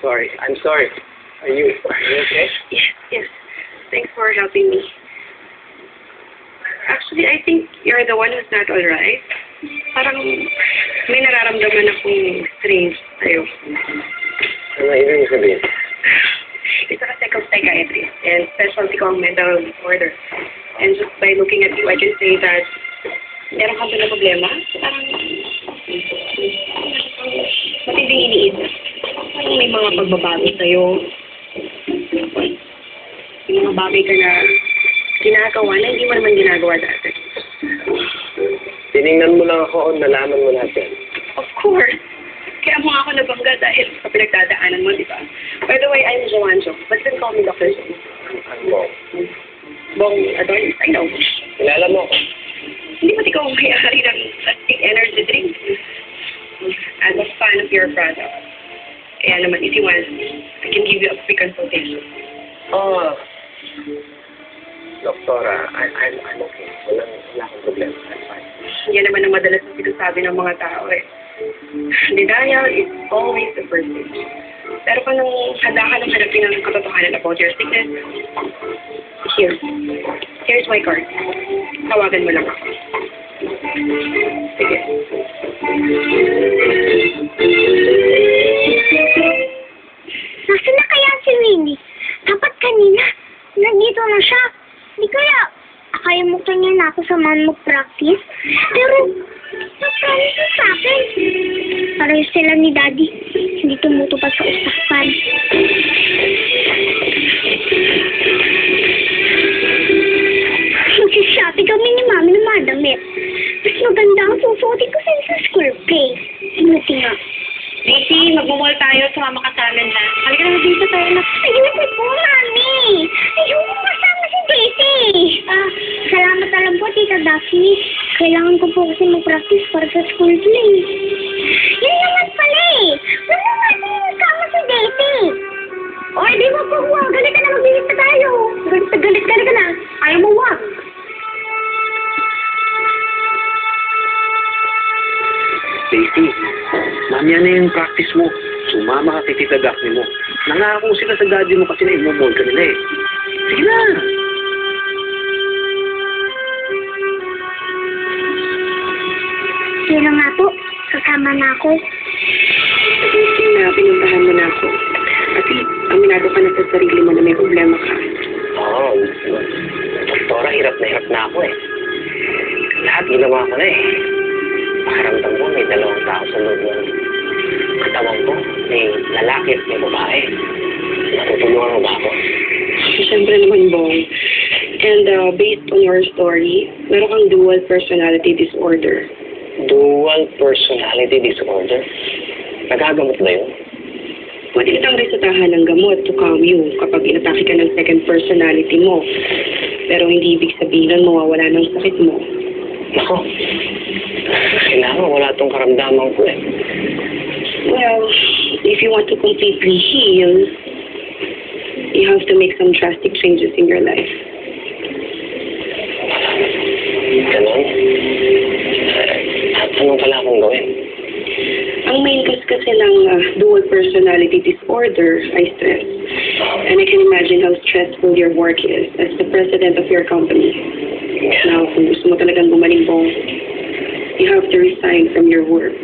sorry. I'm sorry. Are you okay? Yes, yes. Thanks for helping me. Actually, I think you're the one who's not alright. Parang may nararamdaman akong strange sa'yo. Ano ibig sabihin? Isa kasi akong psychiatrist and specialty ko ang mental disorder. And just by looking at you, I can say that meron kang na problema. Parang matinding iniisip. Parang may mga pagbabago sa'yo. May mga bagay ka na ginagawa na hindi mo naman ginagawa dati. Tiningnan mo lang ako o nalaman mo lahat yan? Of course. Kaya mo ako nabangga dahil sa pinagdadaanan mo, di ba? By the way, I'm Joanjo. But then call me Dr. Jo. Bong. Bong Adonis, I know. Kilala mo ako? Hindi mo ikaw ang may-ari ng plastic energy drink. I'm a fan of your product. Kaya naman, if you want, I can give you a free consultation. Oh, Doktora, I'm okay. Wala akong problema. I'm fine. Yan naman ang madalas na sinasabi ng mga tao eh. Denial is always the first stage. Pero kung handa ka nang hanapin ang katotohanan about your sickness, here's my card. Tawagan mo lang ako. Sige. Nasaan na kaya si Winnie? Dapat kanina. Nandito na siya. Di kaya, akalimutan niya na ako sa mag-practice. Pero, nag-promise siya sa akin. Pareho sila ni Daddy. Hindi tumutupad sa usapan. Magsishopping kami ni Mami ng mga damit. Mas maganda ang susuotin ko sa school play. Buti nga. Daisy, mag-mall tayo. Sumama ka sa amin, ha? Halika na dito tayo na. Ayun po, Mami. Ayun, kasama si Daisy. Salamat na lang po, Tita Daphne. Kailangan ko po kasi mag-practice para sa school play. Yun naman pala eh. Wala naman kasama si Daisy. O, di mo po, wag. Galit ka na, magbibit na tayo. Galit ka na. Ayaw mo, wag. Daisy, mamaya na yung practice mo. Sumama ka kay Tita Daphne mo. Nangako sila sa daddy mo kasi na-immobile ka nila eh. Sige na! Sino nga po? Kasama na ako. Daisy, na pinuntahan mo na ako. Kasi, aminado ka na sa sarili mo na may problema ka. Oo, Doktora, hirap na ako eh. Lahat ginawa ko na eh. Pakiramdam ko, may dalawang tao sa loob ng katawan ko. May lalaki at may babae. Natutulungan mo ba ako? Siyempre naman, Bong. And based on your story, meron kang dual personality disorder. Dual personality disorder? Nagagamot ba yun? Pwede kitang resetahan ng gamot to calm you kapag inatake ka ng second personality mo. Pero hindi ibig sabihin mawawala ng sakit mo. Nako, kailangan wala tong karamdaman ko eh. Well, if you want to completely heal, you have to make some drastic changes in your life. Ganon? At anong pala akong gawin? Ang main cause kasi ng dual personality disorder ay stress. And I can imagine how stressful your work is as the president of your company. Now, kung gusto mo talagang gumaling, Bong, you have to resign from your work.